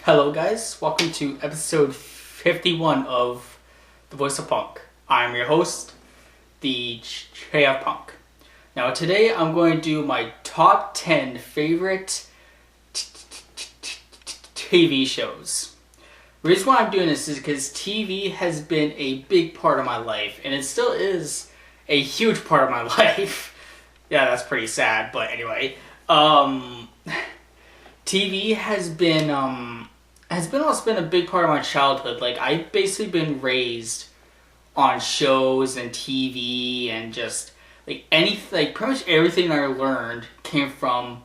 Hello guys, welcome to episode 51 of the VoiceOFpunk. I'm your host, the VoiceOFpunk. Now today I'm going to do my top 10 favorite TV shows. The reason why I'm doing this is because TV has been a big part of my life, and it still is a huge part of my life. Yeah, that's pretty sad, but anyway. TV has been a big part of my childhood. Like, I've basically been raised on shows and TV and just pretty much everything I learned came from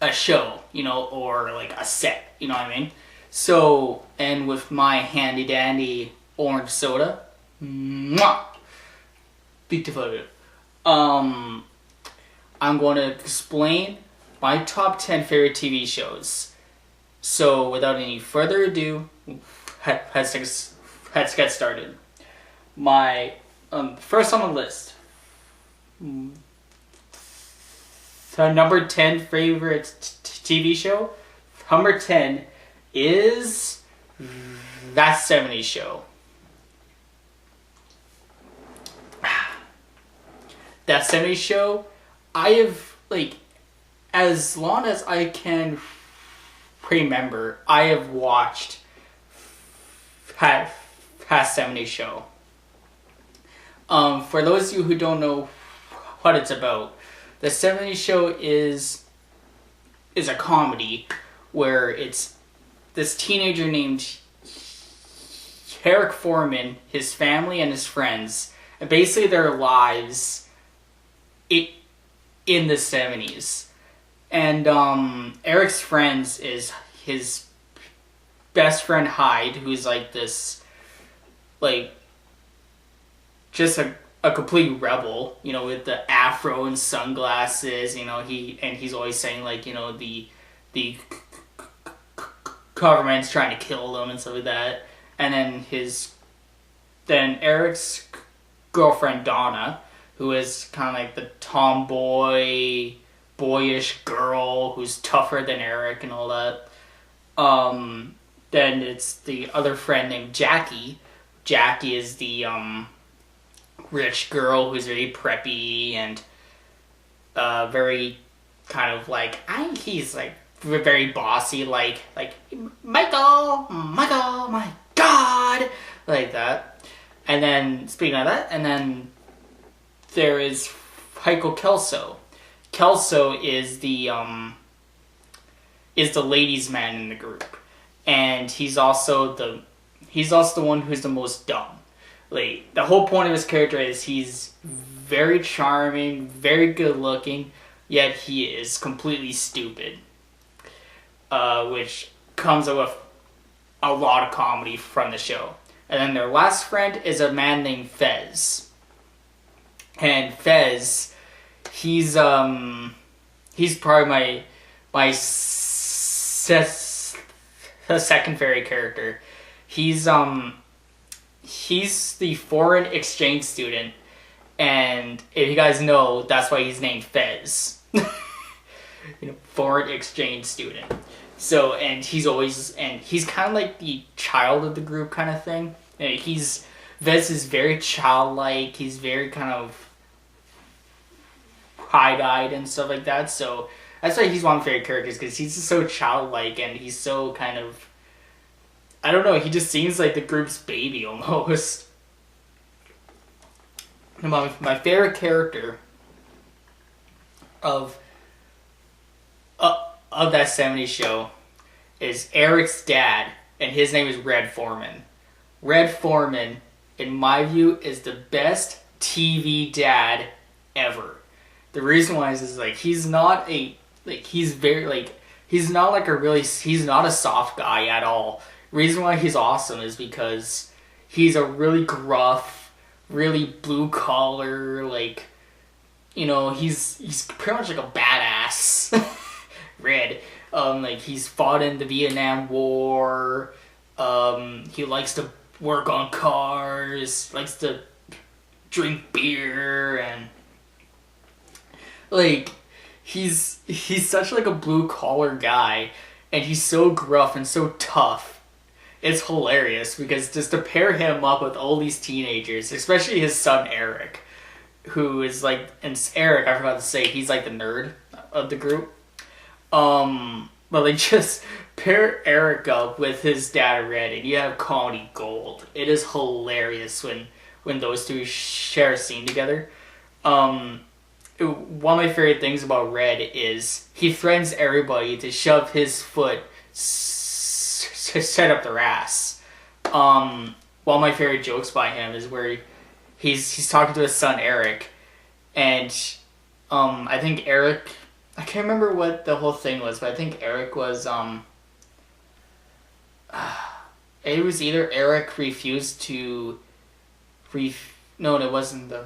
a show, or like a set, you know what I mean? So, and with my handy dandy orange soda, beautiful. I'm going to explain my top 10 favorite TV shows. So, without any further ado, let's get started. My first on the list, the number 10 favorite TV show, number 10 is That 70s Show. That 70s Show, I have, as long as I can remember, I have watched That 70s Show. For those of you who don't know what it's about, The 70s Show is a comedy where it's this teenager named Eric Foreman, his family, and his friends, and basically their lives in the 70s. And Eric's friends is his best friend Hyde, who's just a complete rebel, with the afro and sunglasses, he's always saying the government's trying to kill him and stuff like that. And then Eric's girlfriend Donna, who is kind of like the tomboy, boyish girl who's tougher than Eric and all that. Then it's the other friend named Jackie. Jackie is the rich girl who's very preppy and very kind of he's very bossy, like Michael, my God, like that. And then speaking of that, and then there is Michael Kelso. Kelso is the ladies' man in the group, and he's also the one who's the most dumb. The whole point of his character is he's very charming, very good looking, yet he is completely stupid, which comes up with a lot of comedy from the show. And then their last friend is a man named Fez. And Fez, he's probably my second favorite character. He's the foreign exchange student, and if you guys know, that's why he's named Fez. Foreign exchange student. So, and he's kind of like the child of the group kind of thing. And Fez is very childlike. He's very kind of high-eyed and stuff like that. So that's why he's one of my favorite characters, because he's just so childlike and he's so kind of, I don't know, he just seems like the group's baby almost. My favorite character of That 70s Show is Eric's dad, and his name is Red Foreman. Red Foreman, in my view, is the best TV dad ever. The reason why is he's not a soft guy at all. The reason why he's awesome is because he's a really gruff, really blue collar, he's pretty much like a badass. Red. He's fought in the Vietnam War. He likes to work on cars, likes to drink beer, and he's such a blue collar guy, and he's so gruff and so tough. It's hilarious because just to pair him up with all these teenagers, especially his son Eric, who is like, and Eric, I forgot to say, he's like the nerd of the group. But they just pair Eric up with his dad Red, and you have comedy gold. It is hilarious when those two share a scene together. One of my favorite things about Red is he threatens everybody to shove his foot set up their ass. One of my favorite jokes by him is where he's talking to his son Eric, and I think Eric, I can't remember what the whole thing was, but I think Eric was it was either Eric refused to no, it wasn't the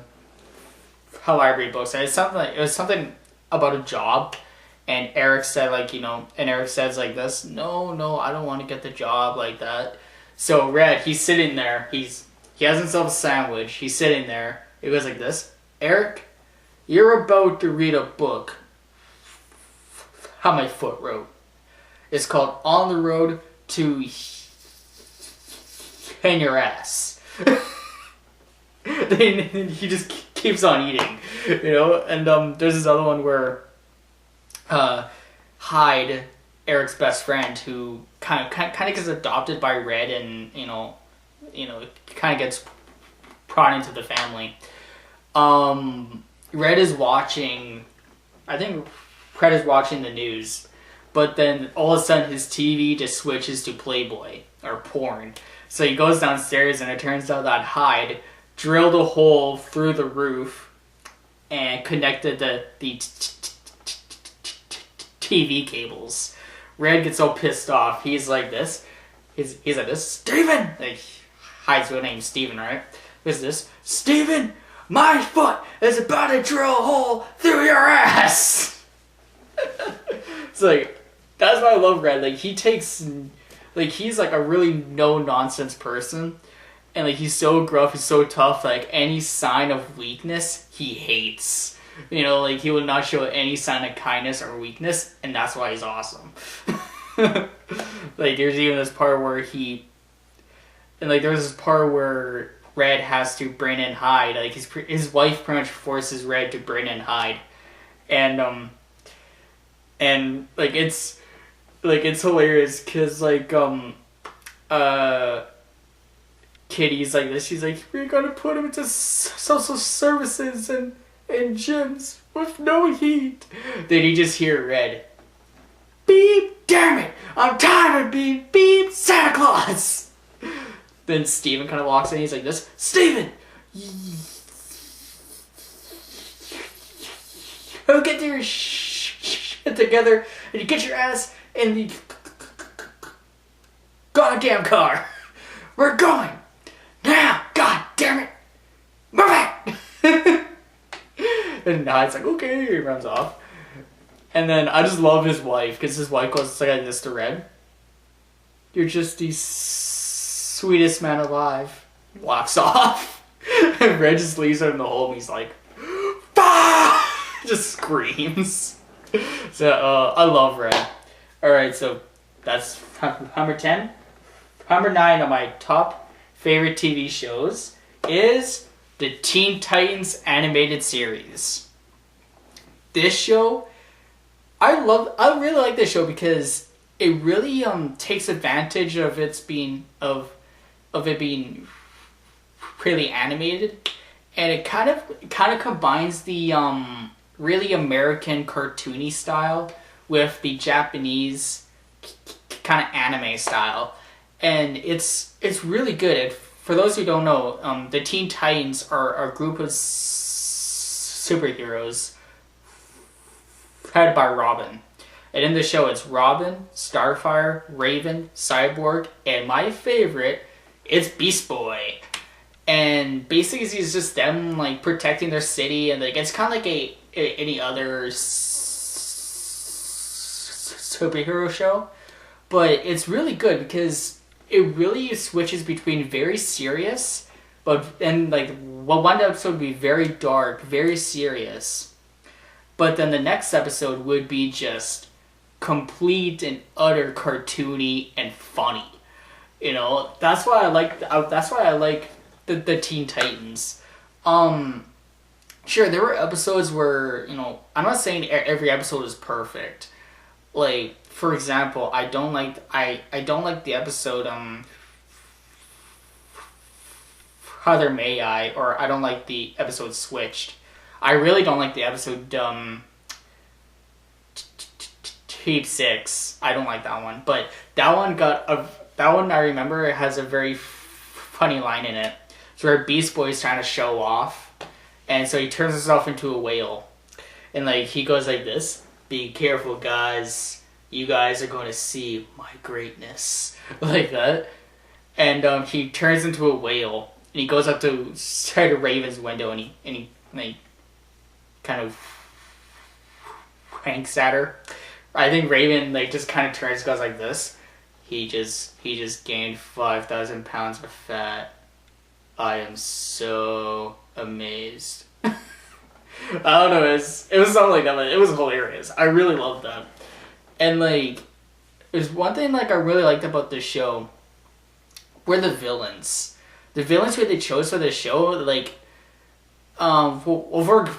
how I read books. It was something about a job, and Eric said and Eric says like this, no, I don't want to get the job like that. So Red, he's sitting there, he has himself a sandwich, he's sitting there, it goes like this, Eric, you're about to read a book how my foot wrote. It's called On the Road to in your ass. Then he just keeps on eating, and there's this other one where Hyde, Eric's best friend, who kind of gets adopted by Red, and kind of gets brought into the family. Red is watching, I think Red is watching the news, but then all of a sudden his TV just switches to Playboy or porn. So he goes downstairs, and it turns out that Hyde drilled a hole through the roof and connected the TV cables. Red gets all pissed off. He's like this. He's like this. Steven! Like, Hyde's real name Steven, right? Who's this? Steven! My foot is about to drill a hole through your ass! It's like, that's why I love Red. Like, he takes, like, he's like a really no-nonsense person. And like, he's so gruff, he's so tough, like, any sign of weakness, he hates. Like, he will not show any sign of kindness or weakness, and that's why he's awesome. Like, there's even this part where there's this part where Red has to bring in Hyde. Like, his wife pretty much forces Red to bring in Hyde. And it's hilarious, because, Kitty's like this, she's like, we're gonna put him into social services and gyms with no heat. Then you just hear Red, beep, damn it, I'm tired of being beep Santa Claus. Then Steven kind of walks in, he's like this, Steven, you get your shit together and you get your ass in the goddamn car. We're going now, god damn it, move it. And Hyde's like, okay, he runs off. And then I just love his wife, because his wife goes like this to Red, you're just the sweetest man alive. Walks off. And Red just leaves her in the hole, and he's like, bah! Just screams. So I love Red. Alright, so that's number 10. Number 9 on my top favorite TV shows is the Teen Titans animated series. This show, I really like this show because it really takes advantage of it being really animated, and it kind of combines the really American cartoony style with the Japanese kind of anime style. And it's really good. For those who don't know, the Teen Titans are a group of superheroes headed by Robin. And in the show, it's Robin, Starfire, Raven, Cyborg, and my favorite, it's Beast Boy. And basically, it's just them like protecting their city, and like it's kind of like any other superhero show, but it's really good because it really switches between very serious, and one episode would be very dark, very serious, but then the next episode would be just complete and utter cartoony and funny. You know, that's why I like. That's why I like the Teen Titans. Sure, there were episodes where, you know, I'm not saying every episode is perfect. Like, for example, I don't like the episode Father May I, or I don't like the episode Switched. I really don't like the episode Tape 6. I don't like that one, but that one I remember it has a very funny line in it. It's where Beast Boy's trying to show off, and so he turns himself into a whale, and like he goes like this: "Be careful, guys. You guys are going to see my greatness," like that. And he turns into a whale, and he goes up to Raven's window, and he like kind of winks at her. I think Raven like just kind of turns, goes like this. He just gained 5,000 pounds of fat. I am so amazed. I don't know. It was something like that, but it was hilarious. I really loved that. And like, there's one thing like I really liked about this show were the villains. The villains who they chose for this show, like, for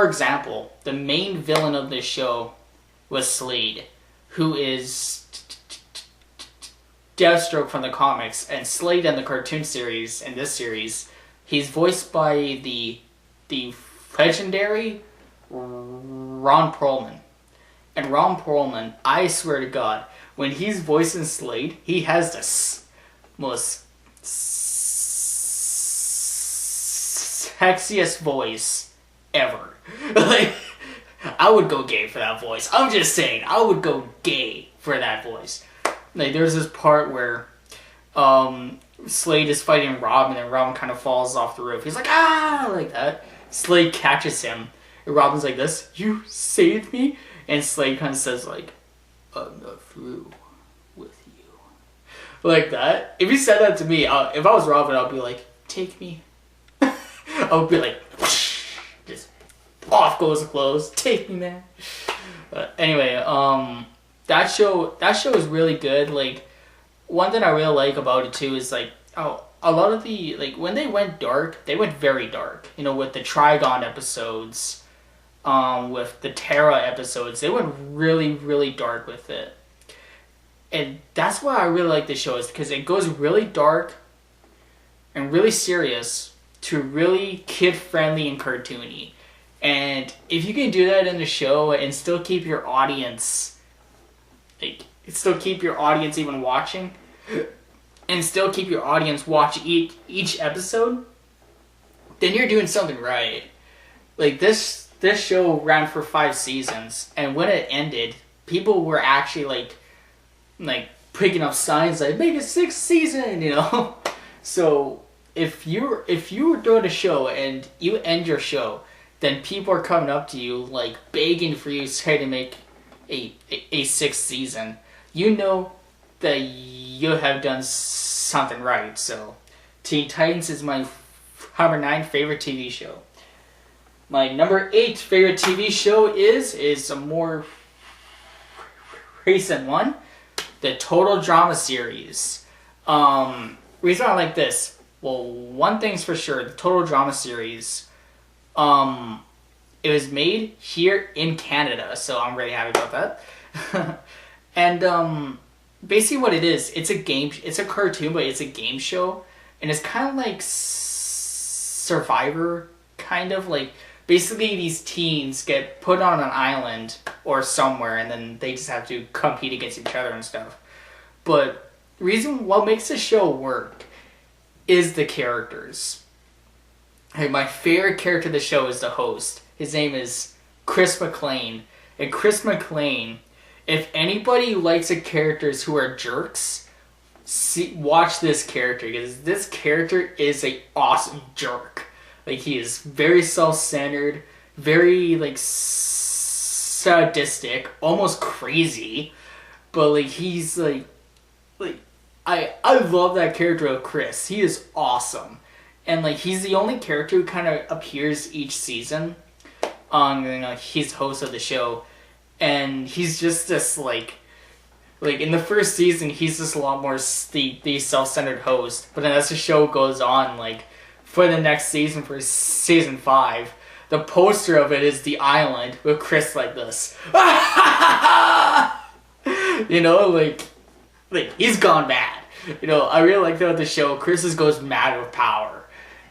example, the main villain of this show was Slade, who is Deathstroke from the comics, and Slade in the cartoon series, in this series, he's voiced by the legendary Ron Perlman. And Ron Perlman, I swear to God, when he's voicing Slade, he has the most sexiest voice ever. Like, I would go gay for that voice. I'm just saying, I would go gay for that voice. Like, there's this part where Slade is fighting Robin, and Robin kind of falls off the roof. He's like, ah, like that. Slade catches him, and Robin's like this: "You saved me?" And Slade kind of says like, "I'm not through with you," like that. If he said that to me, if I was Robin, I'd be like, "Take me." I would be like, just off goes the clothes. Take me, man. Anyway, that show is really good. Like, one thing I really like about it too is like, a lot of the, like, when they went dark, they went very dark. You know, with the Trigon episodes, with the Terra episodes, they went really, really dark with it. And that's why I really like this show, is because it goes really dark and really serious to really kid-friendly and cartoony. And if you can do that in the show and still keep your audience, like, still keep your audience even watching, and still keep your audience watch each episode, then you're doing something right. Like, this show ran for 5 seasons, and when it ended, people were actually like picking up signs like, "Make a 6th season," you know? So if you were doing a show and you end your show, then people are coming up to you like begging for you to try to make a 6th season. You know that you have done something right. So Teen Titans is my number 9 favorite TV show. My number 8 favorite TV show is a more recent one, the Total Drama series. Reason I like this, well, one thing's for sure, the Total Drama series, it was made here in Canada, so I'm really happy about that. And basically what it is, it's a cartoon, but it's a game show, and it's kind of like Survivor, kind of like, basically these teens get put on an island or somewhere, and then they just have to compete against each other and stuff. But the reason what makes the show work is the characters. Hey, my favorite character of the show is the host. His name is Chris McLean. And Chris McLean, if anybody likes the characters who are jerks, watch this character, because this character is a awesome jerk. Like, he is very self-centered, very, like, sadistic, almost crazy. But, like, he's, like, I love that character of Chris. He is awesome. And, like, he's the only character who kind of appears each season. You know, he's the host of the show. and he's just this like in the first season he's just a lot more the self-centered host, but then as the show goes on, like for the next season, for season 5, the poster of it is the island with Chris like this. You know, like he's gone mad. You know, I really like that with the show. Chris just goes mad with power,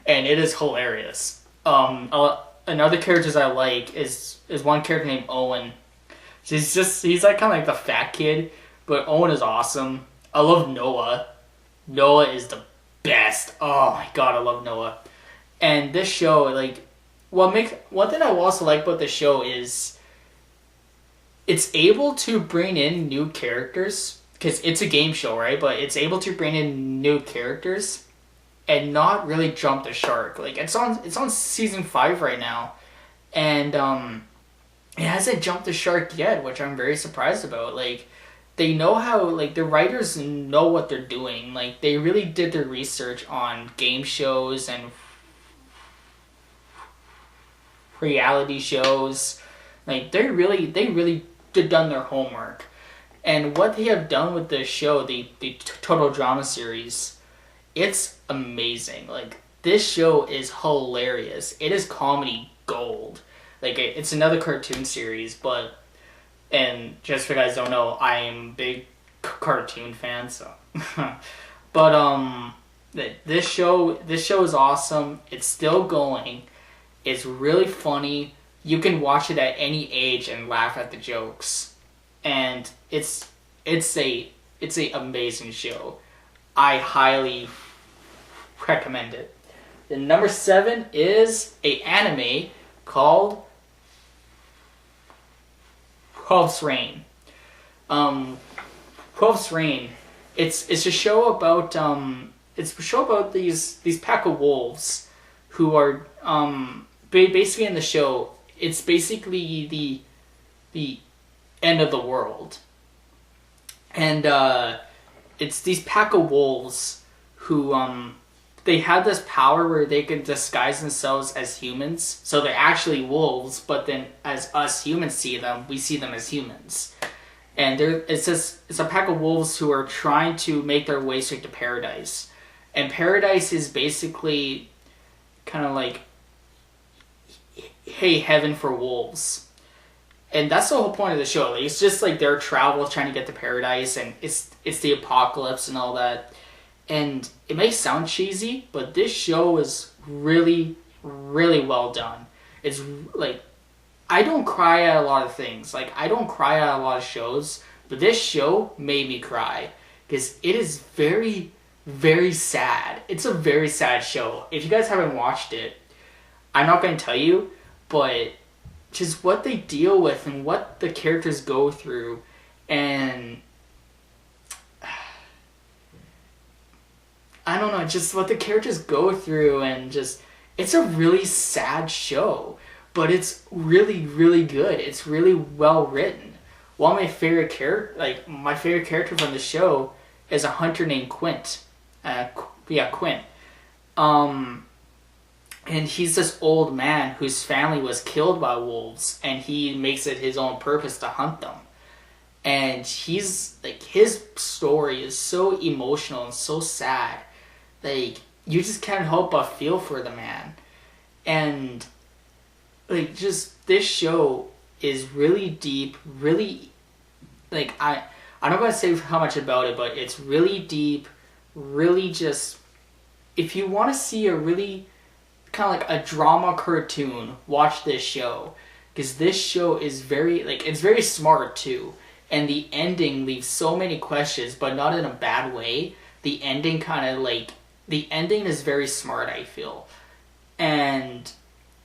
and it is hilarious. Another characters I like is one character named Owen. He's like kind of like the fat kid, but Owen is awesome. I love Noah. Noah is the best. Oh my god, I love Noah. And this show, like, one thing I also like about the show is it's able to bring in new characters, because it's a game show, right? But it's able to bring in new characters and not really jump the shark. Like, it's on season 5 right now, and it hasn't jumped the shark yet, which I'm very surprised about. Like, they know how, like, the writers know what they're doing. Like, they really did their research on game shows and reality shows. Like, they really did done their homework. And what they have done with this show, the Total Drama series, it's amazing. Like, this show is hilarious. It is comedy gold. Like, it's another cartoon series, but, and just for you guys don't know, I am a big cartoon fan, so. But, this show is awesome. It's still going. It's really funny. You can watch it at any age and laugh at the jokes. And it's a amazing show. I highly recommend it. The number 7 is a anime called 12's Reign. 12's Reign. It's a show about these pack of wolves who are basically in the show. It's basically the end of the world, and it's these pack of wolves who they have this power where they can disguise themselves as humans, so they're actually wolves, but then as us humans see them, we see them as humans. And it's a pack of wolves who are trying to make their way straight to paradise, and paradise is basically kind of like, hey, heaven for wolves. And that's the whole point of the show. Like, it's just like their travel trying to get to paradise, and it's the apocalypse and all that. And it may sound cheesy, but this show is really, really well done. It's like, I don't cry at a lot of things. Like, I don't cry at a lot of shows, but this show made me cry because it is very, very sad. It's a very sad show. If you guys haven't watched it, I'm not going to tell you, but just what they deal with and what the characters go through, and I don't know, just what the characters go through, and just, it's a really sad show, but it's really, really good. It's really well written. One of my favorite character from the show is a hunter named Quint. Quint. And he's this old man whose family was killed by wolves, and he makes it his own purpose to hunt them. And he's like, his story is so emotional and so sad. Like, you just can't help but feel for the man. And like, just this show is really deep, really, like, I'm not gonna say how much about it, but it's really deep, really just, if you want to see a really kind of like a drama cartoon, watch this show, because this show is very, like, it's very smart too, and the ending leaves so many questions, but not in a bad way. The ending is very smart, I feel, and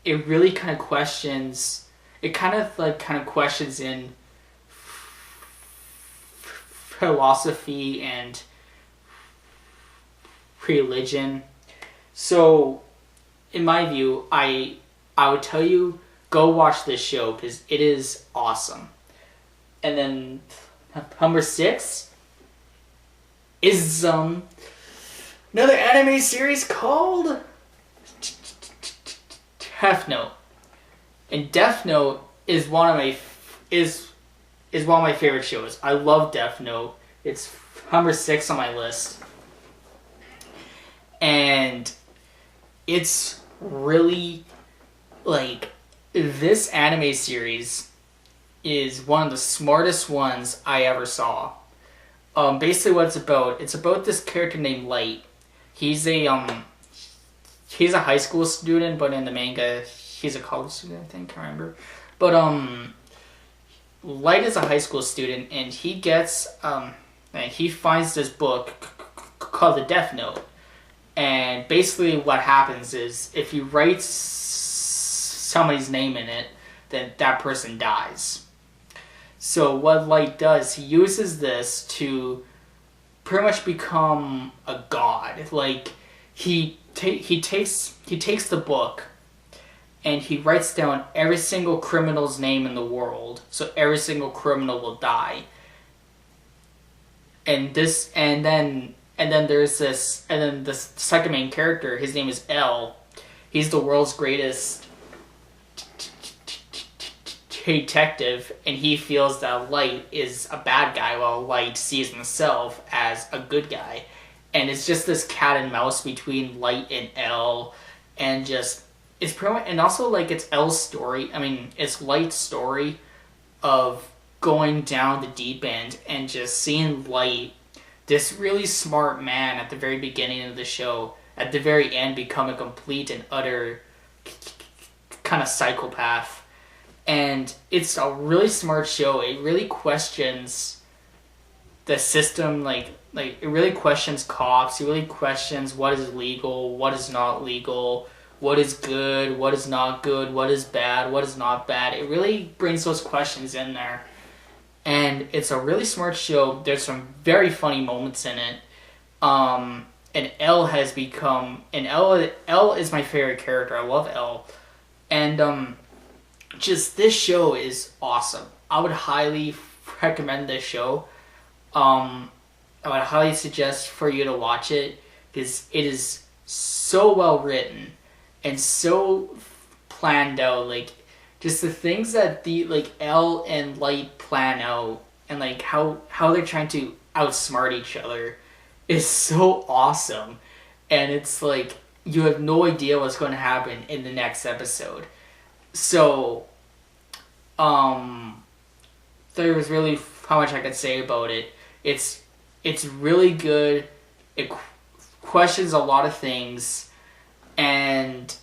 it really kind of questions, questions in philosophy and religion. So, in my view, I would tell you, go watch this show because it is awesome. And then number 6 is another anime series called Death Note. And Death Note is is one of my favorite shows. I love Death Note. It's number 6 on my list. And it's really, like, this anime series is one of the smartest ones I ever saw. Basically what it's about this character named Light. He's a high school student, but in the manga, he's a college student, I think, I can't remember. But, Light is a high school student, and he gets, and he finds this book called the Death Note. And basically what happens is, if you write somebody's name in it, then that person dies. So what Light does, he uses this to pretty much become a god. Like, he takes the book, and he writes down every single criminal's name in the world, so every single criminal will die. And then the second main character, his name is L. He's the world's greatest detective, and he feels that Light is a bad guy, while Light sees himself as a good guy. And it's just this cat and mouse between Light and L, and just it's pretty much, and also like it's L's story. I mean, it's Light's story of going down the deep end and just seeing Light, this really smart man at the very beginning of the show, at the very end become a complete and utter kind of psychopath. And it's a really smart show. It really questions the system, like it really questions cops. It really questions what is legal, what is not legal, what is good, what is not good, what is bad, what is not bad. It really brings those questions in there. And it's a really smart show. There's some very funny moments in it. And L has become... And L is my favorite character. I love L. And just this show is awesome. I would highly recommend this show. I would highly suggest for you to watch it, because it is so well written and so planned out. Like, just the things that L and Light plan out, and like how they're trying to outsmart each other is so awesome. And it's like you have no idea what's going to happen in the next episode. So there was really how much I could say about it. It's really good. It questions a lot of things, and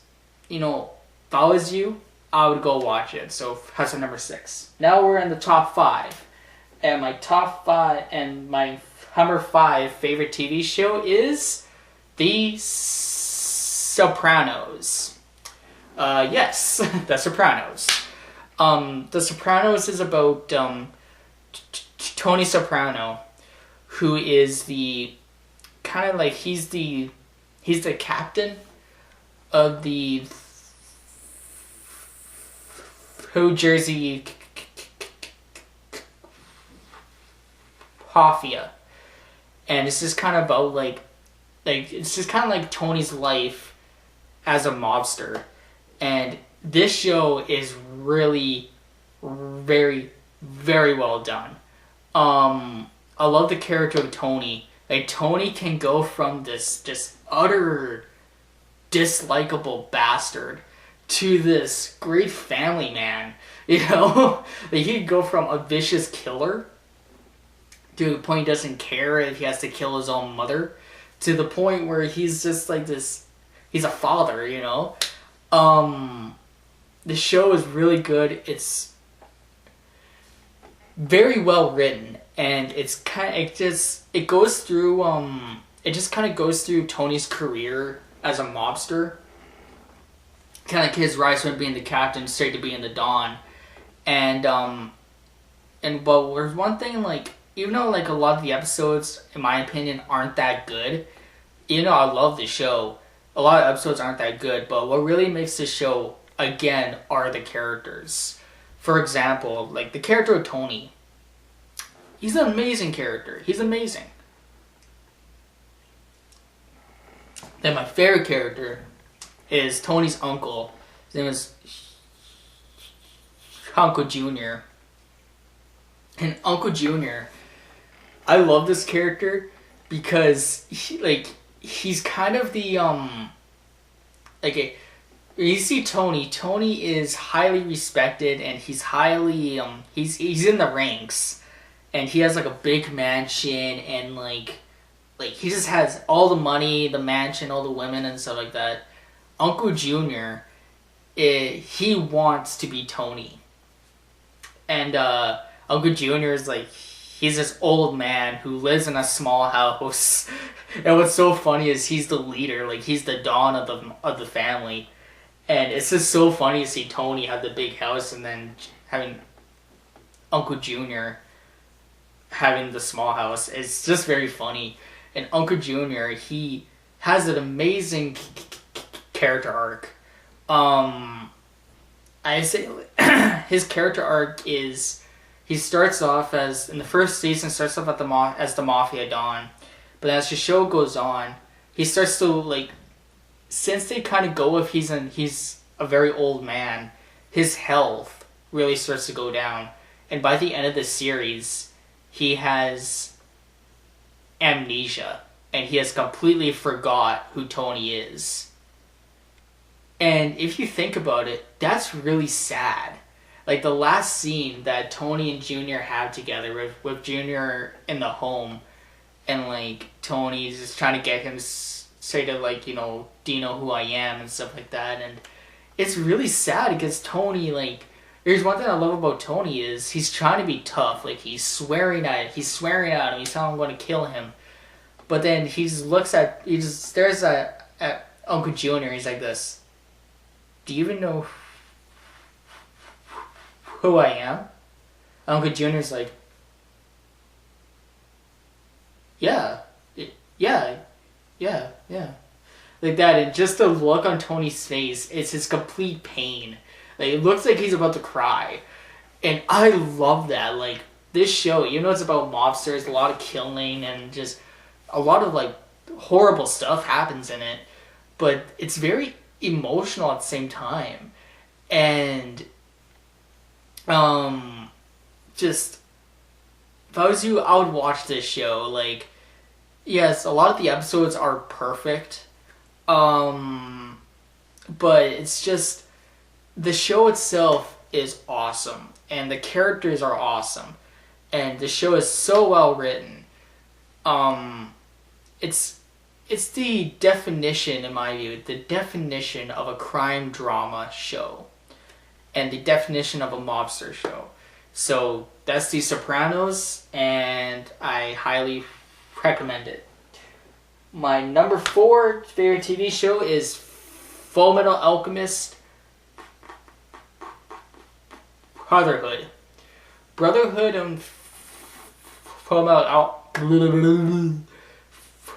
you know, if I was you, I would go watch it. So that's our number 6. Now we're in the top 5, and my number 5 favorite TV show is The Sopranos. Yes, The Sopranos. The Sopranos is about Tony Soprano, who is the kind of like he's the captain of the New Jersey Mafia, and it's just kind of about like it's just kind of like Tony's life as a mobster. And this show is really very, very well done. I love the character of Tony. Like, Tony can go from this just utter dislikable bastard to this great family man, you know? Like, he can go from a vicious killer to the point he doesn't care if he has to kill his own mother, to the point where he's just like this, he's a father, you know? The show is really good. It's very well written, and it just kind of goes through Tony's career as a mobster, kind of like his rise from being the captain straight to being the Don. And but there's one thing, like, even though like a lot of the episodes, in my opinion, aren't that good, even though I love the show, a lot of episodes aren't that good, but what really makes this show, again, are the characters. For example, like the character of Tony. He's an amazing character. He's amazing. Then my favorite character is Tony's uncle. His name is Uncle Junior. And Uncle Junior, I love this character because he's kind of the you see Tony is highly respected, and he's highly he's in the ranks, and he has like a big mansion, and like he just has all the money, the mansion, all the women and stuff like that. Uncle Junior, he wants to be Tony. And Uncle Junior is like, he's this old man who lives in a small house. And what's so funny is he's the leader, like he's the Don of the family. And it's just so funny to see Tony have the big house and then having Uncle Junior having the small house. It's just very funny. And Uncle Junior, he has an amazing character arc. I say his character arc is, he starts off as, in the first season, starts off at as the Mafia Don. But as the show goes on, he starts to, like, since they kind of go with he's a very old man, his health really starts to go down. And by the end of the series, he has amnesia, and he has completely forgot who Tony is. And if you think about it, that's really sad. Like the last scene that Tony and Junior have together with Junior in the home, and like Tony's just trying to get him say to like, you know, do you know who I am and stuff like that. And it's really sad because Tony, like, there's one thing I love about Tony is he's trying to be tough. Like he's swearing at him. He's telling him I'm going to kill him. But then he just stares at Uncle Junior. He's like this. Do you even know who I am? Uncle Junior's like, yeah. Like that, and just the look on Tony's face, it's his complete pain. Like, it looks like he's about to cry. And I love that. Like, this show, you know, it's about mobsters, a lot of killing, and just a lot of, like, horrible stuff happens in it. But it's very emotional at the same time. And, just, if I was you, I would watch this show. Like, yes, a lot of the episodes are perfect. But it's just, the show itself is awesome, and the characters are awesome, and the show is so well written. It's the definition, in my view, the definition of a crime drama show, and the definition of a mobster show. So that's The Sopranos, and I highly recommend it. My number 4 favorite TV show is Fullmetal Alchemist Brotherhood. Brotherhood and Fullmetal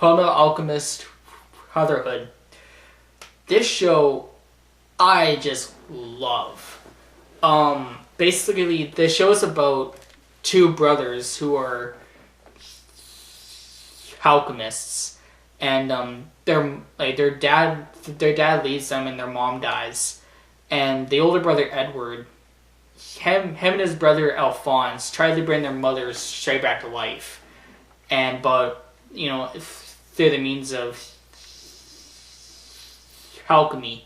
Alchemist Brotherhood. This show, I just love. Basically, the show is about two brothers who are alchemists, and their dad leaves them, and their mom dies, and the older brother Edward, him and his brother Alphonse tried to bring their mother straight back to life, but you know, through the means of alchemy,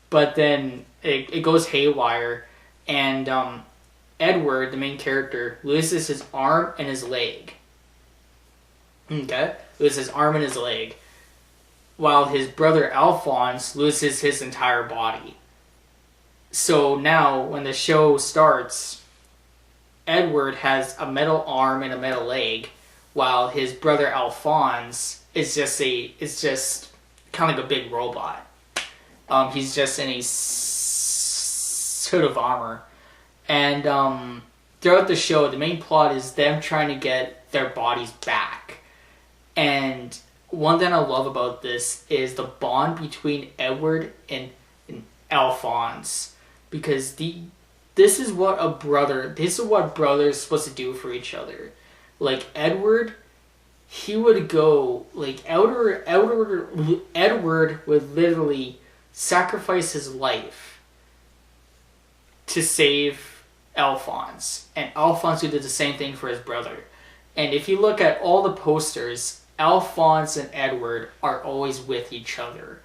but then it goes haywire, and Edward, the main character, loses his arm and his leg. Okay? Loses his arm and his leg, while his brother Alphonse loses his entire body. So now, when the show starts, Edward has a metal arm and a metal leg, while his brother Alphonse is just kind of like a big robot. He's just in a suit of armor. And throughout the show, the main plot is them trying to get their bodies back. And one thing I love about this is the bond between Edward and Alphonse. Because this is what brothers are supposed to do for each other. Like Edward, he would go, like Edward would literally sacrifice his life to save Alphonse. And Alphonse who did the same thing for his brother. And if you look at all the posters, Alphonse and Edward are always with each other.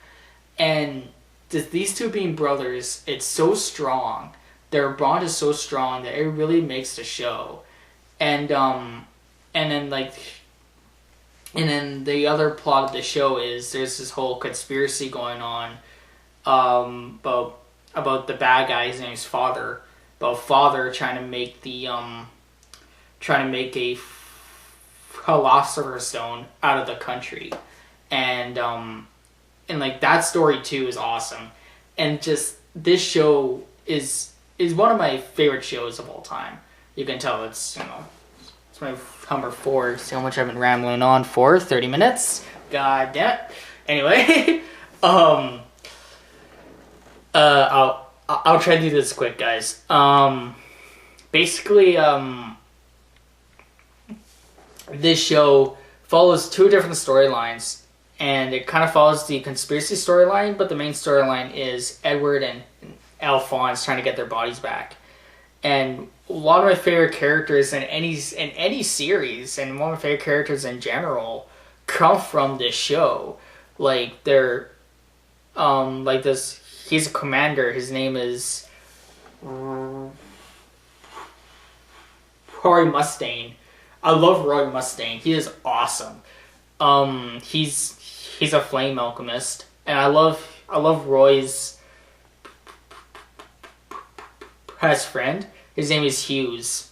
And these two being brothers, it's so strong. Their bond is so strong that it really makes the show. And then the other plot of the show is there's this whole conspiracy going on about the bad guy. His name's Father. About Father trying to make a philosopher's stone out of the country, and like that story too is awesome. And just this show is one of my favorite shows of all time. You can tell it's my number 4. See how much I've been rambling on for 30 minutes. God damn it. Anyway, I'll try to do this quick, guys. Basically, this show follows 2 different storylines, and it kind of follows the conspiracy storyline, but the main storyline is Edward and Alphonse trying to get their bodies back. And a lot of my favorite characters in any series, and one of my favorite characters in general, come from this show. Like they're like this. He's a commander. His name is Roy Mustang. I love Roy Mustang. He is awesome. He's a flame alchemist, and I love Roy's best friend. His name is Hughes.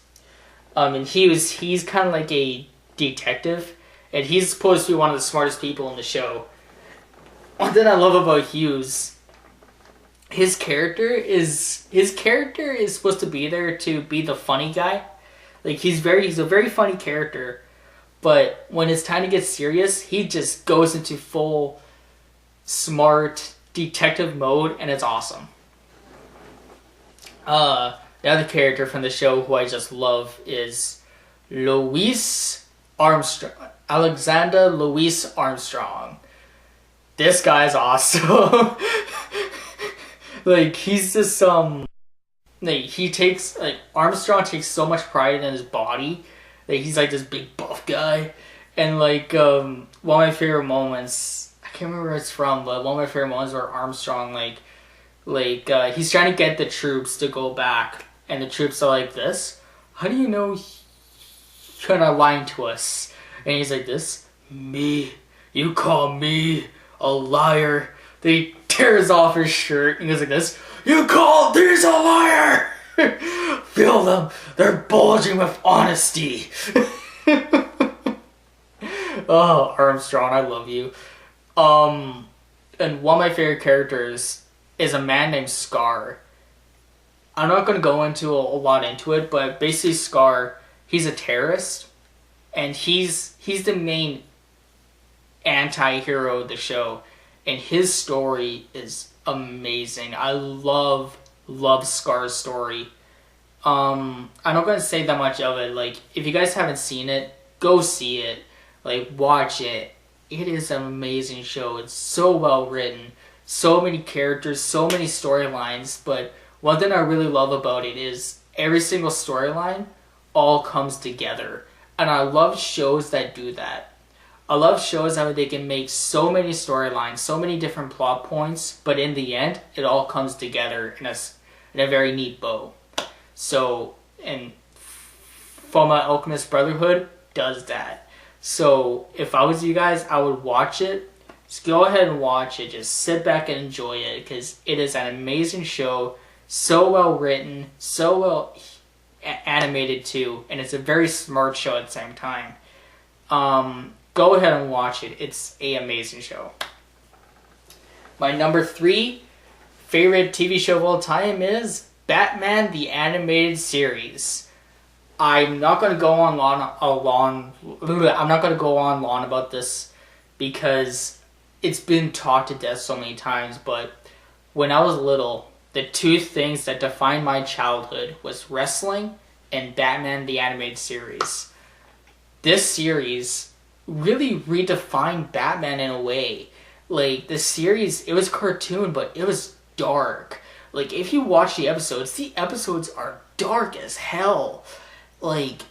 And he's kind of like a detective, and he's supposed to be one of the smartest people in the show. One thing I love about Hughes, his character is supposed to be there to be the funny guy. Like he's a very funny character, but when it's time to get serious, he just goes into full smart detective mode, and it's awesome. The other character from the show who I just love is Louis Armstrong. Alexander Louis Armstrong. This guy's awesome. Like he's just Armstrong takes so much pride in his body. Like he's like this big buff guy. And like one of my favorite moments, I can't remember where it's from, but one of my favorite moments where Armstrong he's trying to get the troops to go back, and the troops are like this. How do you know you're not lying to us? And he's like this. Me? You call me a liar? Then he tears off his shirt and goes like this. You call this a liar? Feel them. They're bulging with honesty. Oh, Armstrong, I love you. And one of my favorite characters is a man named Scar. I'm not going to go into a lot into it, but basically Scar, he's a terrorist, and he's the main anti-hero of the show, and his story is amazing. I love Scar's story. I'm not going to say that much of it. Like, if you guys haven't seen it, go see it. Like, watch it. It is an amazing show. It's so well written. So many characters, so many storylines, but one thing I really love about it is every single storyline all comes together. And I love shows that do that. I love shows how they can make so many storylines, so many different plot points, but in the end, it all comes together in a very neat bow. So, and Fullmetal Alchemist Brotherhood does that. So, if I was you guys, I would watch it. Just go ahead and watch it. Just sit back and enjoy it, because it is an amazing show. So well written, so well animated too, and it's a very smart show at the same time. Go ahead and watch it. It's an amazing show. My number 3 favorite TV show of all time is Batman the Animated Series. I'm not going to go on long about this because it's been talked to death so many times, but when I was little, the 2 things that defined my childhood was wrestling and Batman the Animated Series. This series really redefined Batman in a way. Like, the series, it was cartoon, but it was dark. Like, if you watch the episodes are dark as hell. Like,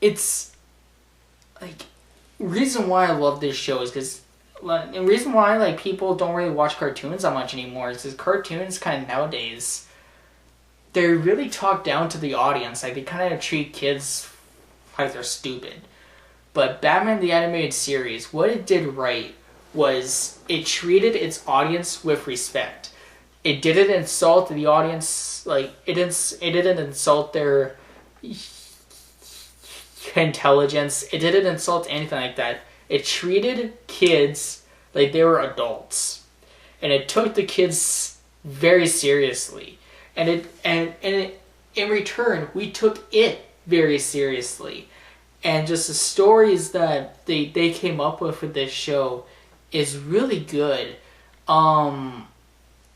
it's like, reason why I love this show is because, the reason why like people don't really watch cartoons that much anymore is because cartoons kind of nowadays, they really talk down to the audience. Like, they kind of treat kids like they're stupid. But Batman the Animated Series, what it did right was it treated its audience with respect. It didn't insult the audience, like, it didn't insult their intelligence. It didn't insult anything like that. It treated kids like they were adults. And it took the kids very seriously. And in return, we took it very seriously. And just the stories that they came up with this show is really good.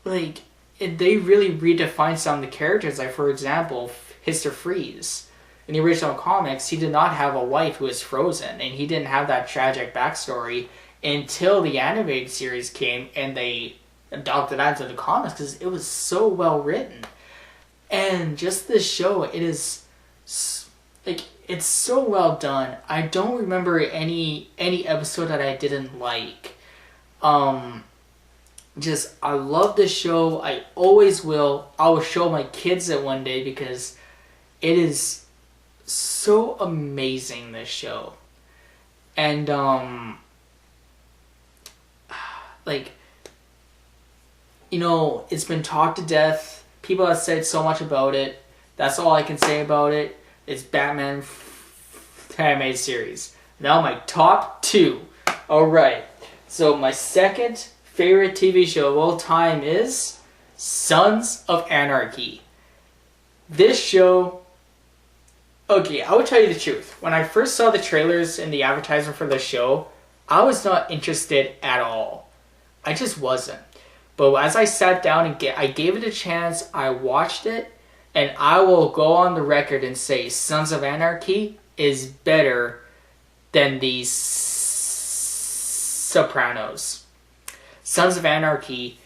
Like, they really redefined some of the characters. Like, for example, Mr. Freeze. In the original comics, he did not have a wife who was frozen, and he didn't have that tragic backstory until the animated series came and they adopted that into the comics because it was so well written. And just this show, it is like, it's so well done. I don't remember any episode that I didn't like. Just, I love this show. I always will. I will show my kids it one day because it is so amazing, this show. And like, you know, it's been talked to death. People have said so much about it. That's all I can say about it. It's Batman animated series. Now my top 2. Alright. So my second favorite TV show of all time is Sons of Anarchy. This show... Okay, I will tell you the truth. When I first saw the trailers and the advertisement for the show, I was not interested at all. I just wasn't. But as I sat down and I gave it a chance, I watched it, and I will go on the record and say Sons of Anarchy is better than the Sopranos. Sons of Anarchy,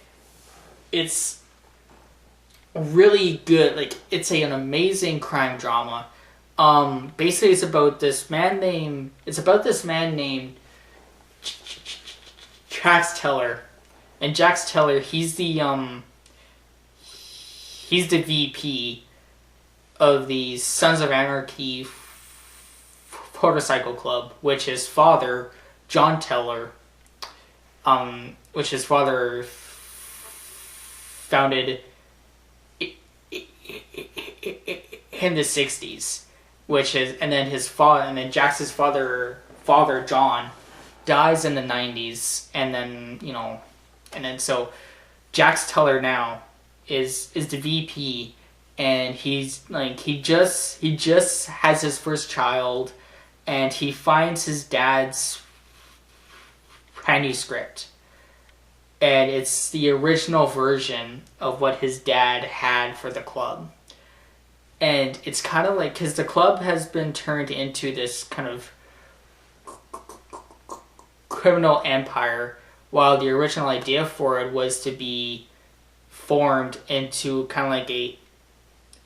it's really good. Like, it's an amazing crime drama. Basically it's about this man named Jax Teller. And Jax Teller, he's the VP of the Sons of Anarchy motorcycle club, which his father, John Teller, which his father founded in the 60s, and then Jax's father, John, dies in the 90s, and then, you know, and then so Jax Teller now is the VP, and he's like, he just has his first child, and he finds his dad's manuscript, and it's the original version of what his dad had for the club. And it's kind of like, because the club has been turned into this kind of criminal empire, while the original idea for it was to be formed into kind of like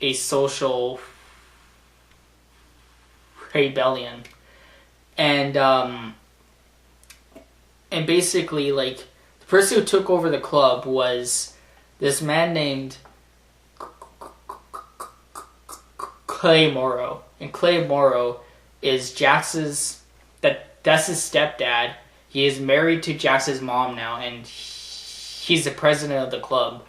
a social rebellion. And basically, like, the person who took over the club was this man named Clay Morrow. And Clay Morrow is that's his stepdad. He is married to Jax's mom now, and he's the president of the club.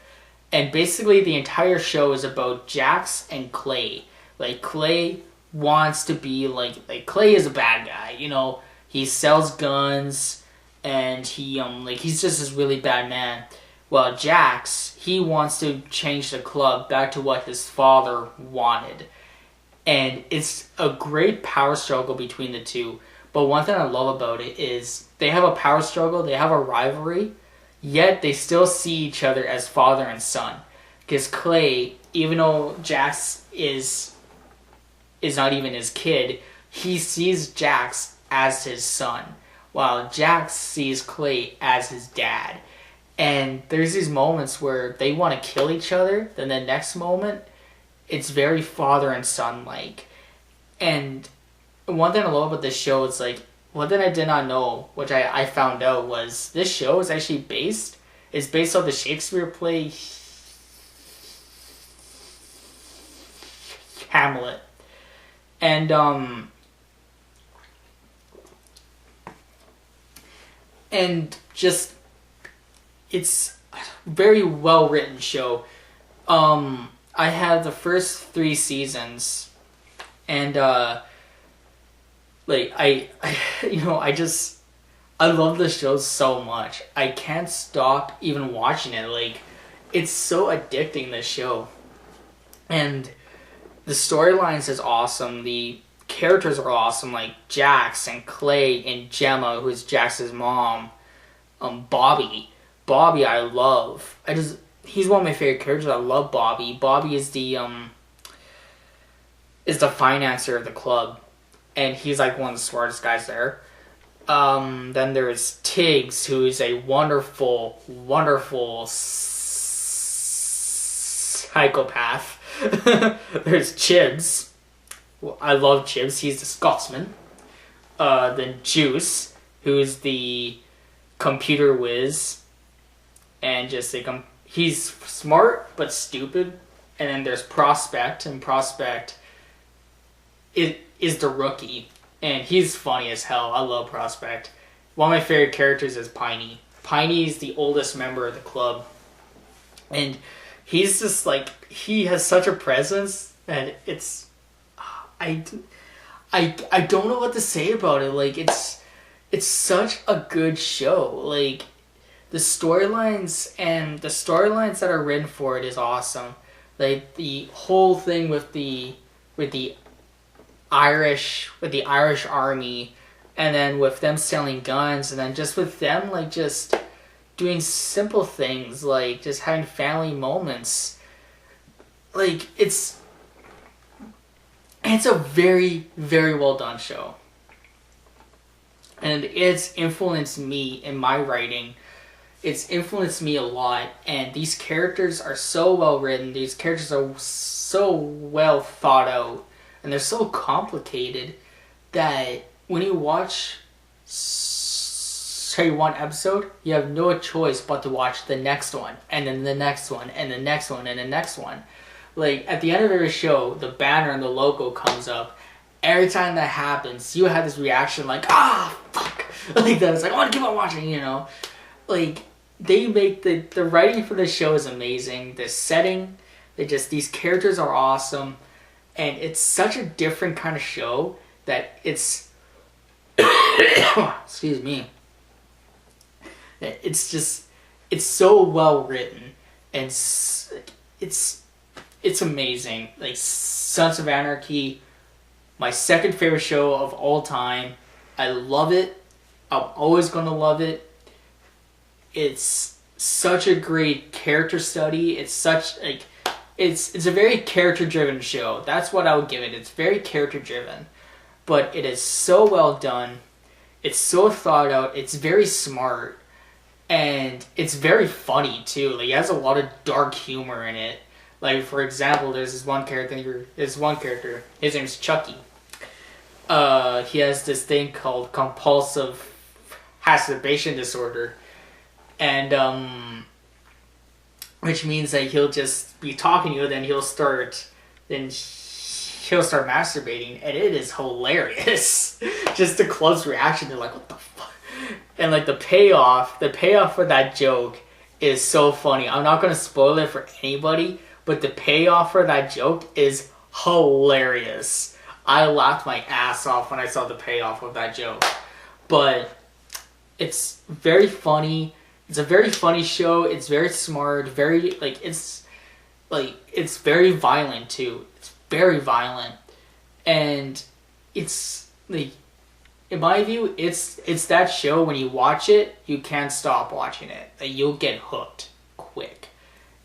And basically the entire show is about Jax and Clay. Like, Clay wants to be like Clay is a bad guy, you know. He sells guns, and he's just this really bad man. Well, Jax, he wants to change the club back to what his father wanted. And it's a great power struggle between the two. But one thing I love about it is they have a power struggle, they have a rivalry, yet they still see each other as father and son. Because Clay, even though Jax is not even his kid, he sees Jax as his son, while Jax sees Clay as his dad. And there's these moments where they want to kill each other, then the next moment, it's very father and son like. And one thing I love about this show is like, one thing I did not know, which I found out, was this show is actually based on the Shakespeare play Hamlet. And just, it's a very well written show. I had the first 3 seasons, and like I love the show so much. I can't stop even watching it. Like, it's so addicting, this show. And the storylines is awesome. The characters are awesome, like Jax and Clay and Gemma, who's Jax's mom. Bobby I love. He's one of my favorite characters. I love Bobby. Bobby is the financer of the club, and he's like one of the smartest guys there. Then there's Tiggs, who is a wonderful psychopath. There's Chibs. I love Chibs. He's the Scotsman. Then Juice, who's the computer whiz, and just like he's smart but stupid. And then there's Prospect, and Prospect is the rookie, and he's funny as hell. I love Prospect. One of my favorite characters is Piney. Piney is the oldest member of the club, and he's just like, he has such a presence, and it's I don't know what to say about it. Like, it's such a good show. Like, the storylines that are written for it is awesome. Like, the whole thing with the Irish army, and then with them selling guns, and then just with them like just doing simple things like just having family moments. Like, it's a very, very well done show. And it's influenced me in my writing. It's influenced me a lot, and these characters are so well written. These characters are so well thought out, and they're so complicated that when you watch, say, one episode, you have no choice but to watch the next one, and then the next one, and the next one, and the next one. Like, at the end of every show, the banner and the logo comes up. Every time that happens, you have this reaction like, fuck! Like that. It's like, I want to keep on watching, you know? Like, they make the writing for the show is amazing. The setting, these characters are awesome. And it's such a different kind of show that it's, excuse me. It's so well written, and it's amazing. Like, Sons of Anarchy, my second favorite show of all time. I love it. I'm always going to love it. It's such a great character study. It's a very character-driven show. That's what I would give it. It's very character-driven. But it is so well done. It's so thought out. It's very smart. And it's very funny, too. Like, it has a lot of dark humor in it. Like, for example, there's this one character. His name's Chucky. He has this thing called compulsive masturbation disorder. And, which means that he'll just be talking to you, then he'll start masturbating, and it is hilarious. Just the close reaction, they're like, what the fuck? And like the payoff for that joke is so funny. I'm not gonna spoil it for anybody, but the payoff for that joke is hilarious. I laughed my ass off when I saw the payoff of that joke. But it's very funny. It's a very funny show. It's very smart. It's very violent too. It's very violent, and it's like, in my view, it's that show when you watch it, you can't stop watching it. Like, you'll get hooked quick.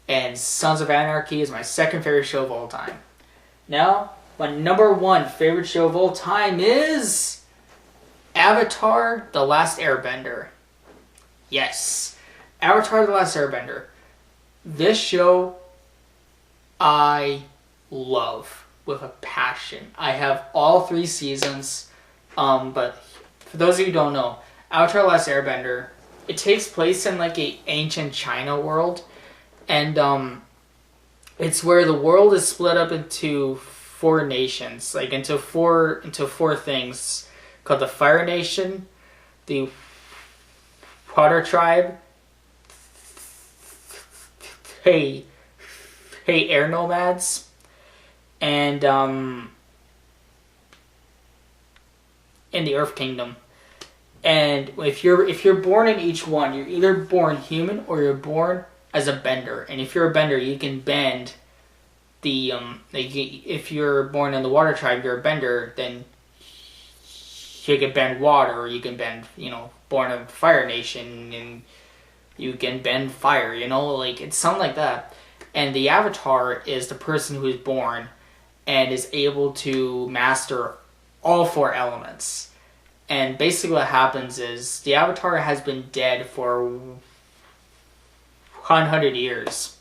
And Sons of Anarchy is my second favorite show of all time. Now, my number 1 favorite show of all time is Avatar: The Last Airbender. Yes, Avatar: The Last Airbender. This show, I love with a passion. I have all 3 seasons, but for those of you who don't know, Avatar: The Last Airbender, it takes place in like a ancient China world, and it's where the world is split up into 4 nations, like into four things called the Fire Nation, the Water Tribe, Air Nomads, and in the Earth Kingdom. And if you're born in each one, you're either born human or you're born as a bender. And if you're a bender, you can bend the if you're born in the Water Tribe, you're a bender, then you can bend water, or you can bend, born in the Fire Nation and you can bend fire, like it's something like that. And the Avatar is the person who is born and is able to master all 4 elements. And basically what happens is the Avatar has been dead for 100 years.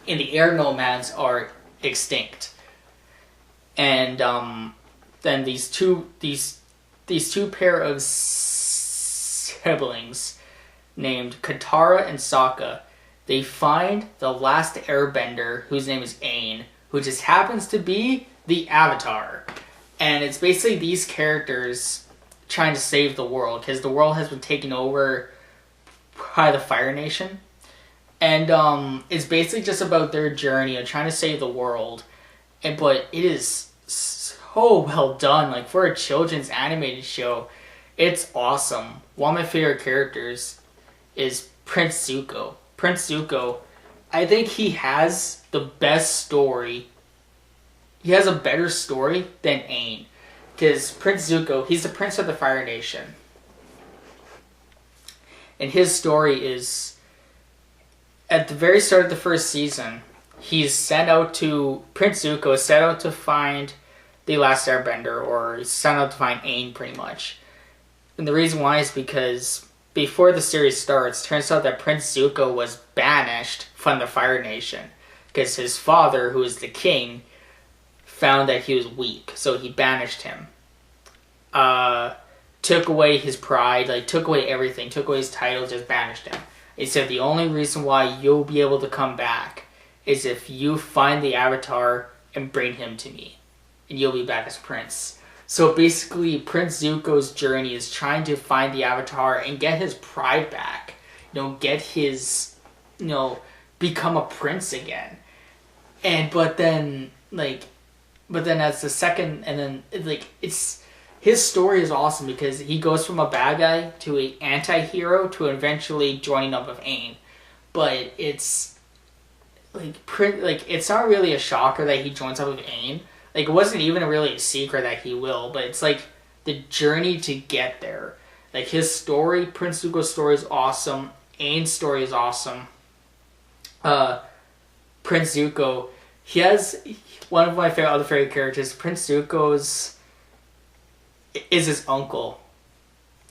And the Air Nomads are extinct. And then these two pair of siblings named Katara and Sokka, they find the last airbender, whose name is Aang, who just happens to be the Avatar. And it's basically these characters trying to save the world, because the world has been taken over by the Fire Nation. And it's basically just about their journey of trying to save the world. But it is so well done. Like, for a children's animated show, it's awesome. One of my favorite characters is Prince Zuko. Prince Zuko, I think he has the best story. He has a better story than Aang. Because Prince Zuko, he's the prince of the Fire Nation. And his story is, at the very start of the first season, Prince Zuko is sent out to find the last airbender, or he's sent out to find Aang, pretty much. And the reason why is because before the series starts, it turns out that Prince Zuko was banished from the Fire Nation. Because his father, who is the king, found that he was weak, so he banished him. Took away his pride, took away everything, took away his title, just banished him. He said the only reason why you'll be able to come back is if you find the Avatar and bring him to me, and you'll be back as prince. So basically, Prince Zuko's journey is trying to find the Avatar and get his pride back. Get his, become a prince again. But then as the second, and then it's, his story is awesome because he goes from a bad guy to an anti-hero to eventually joining up with Aang. But it's it's not really a shocker that he joins up with Aang. It wasn't even really a secret that he will, but it's the journey to get there. His story, Prince Zuko's story is awesome. Aang's story is awesome. Prince Zuko, he has one of my other favorite characters. Prince Zuko's is his uncle.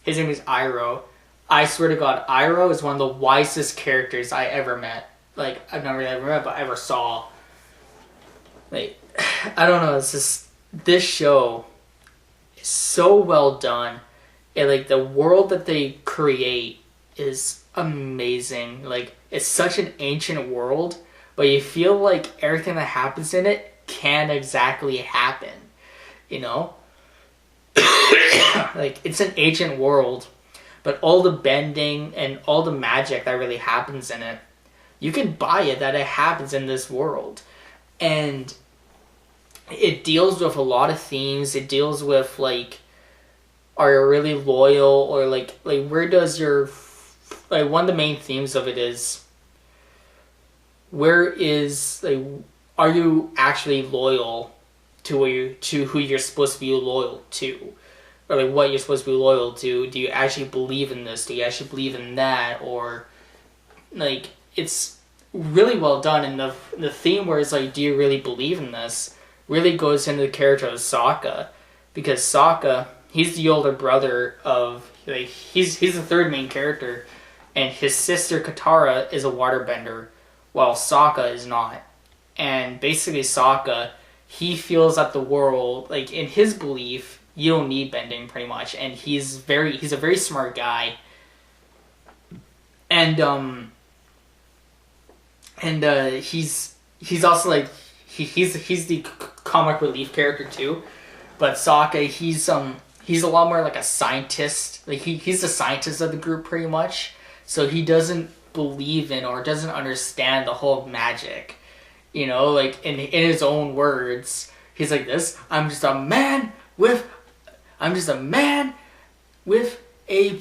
His name is Iroh. I swear to God, Iroh is one of the wisest characters I ever met. I've not really ever met, but I ever saw. I don't know, it's just, this show is so well done. And the world that they create is amazing. It's such an ancient world, but you feel like everything that happens in it can't exactly happen. It's an ancient world, but all the bending and all the magic that really happens in it, you can buy it that it happens in this world. And it deals with a lot of themes. It deals with are you really loyal, or where does your, one of the main themes of it is, where is, are you actually loyal to who you're supposed to be loyal to, or what you're supposed to be loyal to? Do you actually believe in this? Do you actually believe in that? Or it's really well done. And the theme where it's do you really believe in this, really goes into the character of Sokka, because Sokka, he's the older brother of, he's the third main character, and his sister Katara is a waterbender, while Sokka is not. and basically Sokka, he feels that the world, like in his belief, you don't need bending pretty much, and he's a very smart guy, and he's also like he's the comic relief character too, but Sokka, he's a lot more like a scientist, like he's the scientist of the group pretty much, so he doesn't believe in or doesn't understand the whole magic, you know, like in his own words, he's like this, I'm just a man with a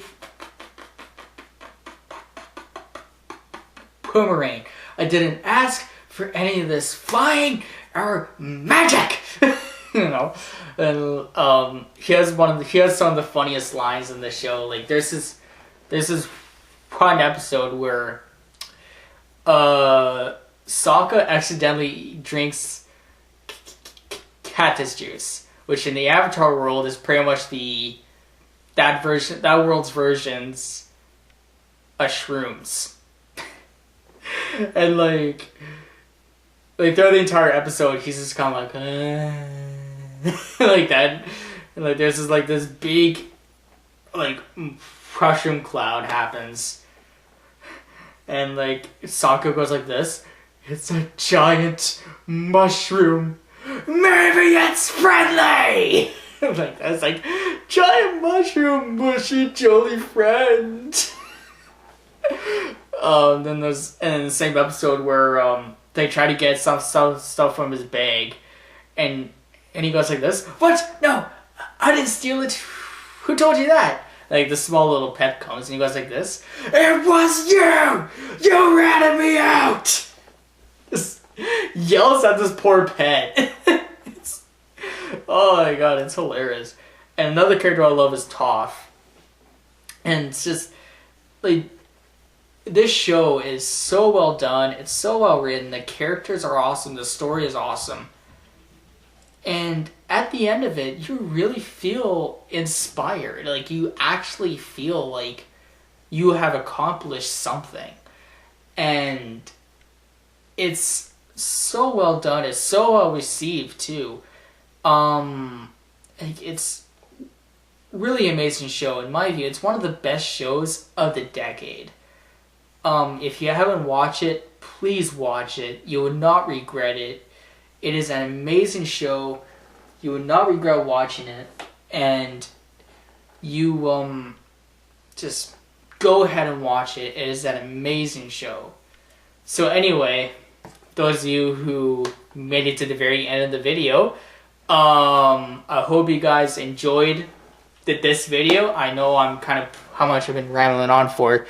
boomerang. I didn't ask for any of this flying or magic. You know, and he has some of the funniest lines in the show. Like there's this one episode where Sokka accidentally drinks cactus juice, which in the Avatar world is pretty much that world's versions of shrooms. And like throughout the entire episode, he's just kind of like like that, and like there's this big like mushroom cloud happens, and like Sokka goes like this, it's a giant mushroom, maybe it's friendly. Like that's like giant mushroom, mushy jolly friend. Then there's in the same episode where they try to get some stuff from his bag, and he goes like this, what? No, I didn't steal it. Who told you that? Like the small little pet comes and he goes like this, it was you! You ratted me out! Just yells at this poor pet. Oh my god, it's hilarious. And another character I love is Toph. And it's just like, this show is so well done, it's so well written, the characters are awesome, the story is awesome. And at the end of it, you really feel inspired. Like, you actually feel like you have accomplished something. And it's so well done, it's so well received too. It's really amazing show. In my view, it's one of the best shows of the decade. If you haven't watched it, please watch it. You will not regret it. It is an amazing show. You will not regret watching it. And you just go ahead and watch it. It is an amazing show. So anyway, those of you who made it to the very end of the video, I hope you guys enjoyed this video. I know I'm kind of how much I've been rambling on for.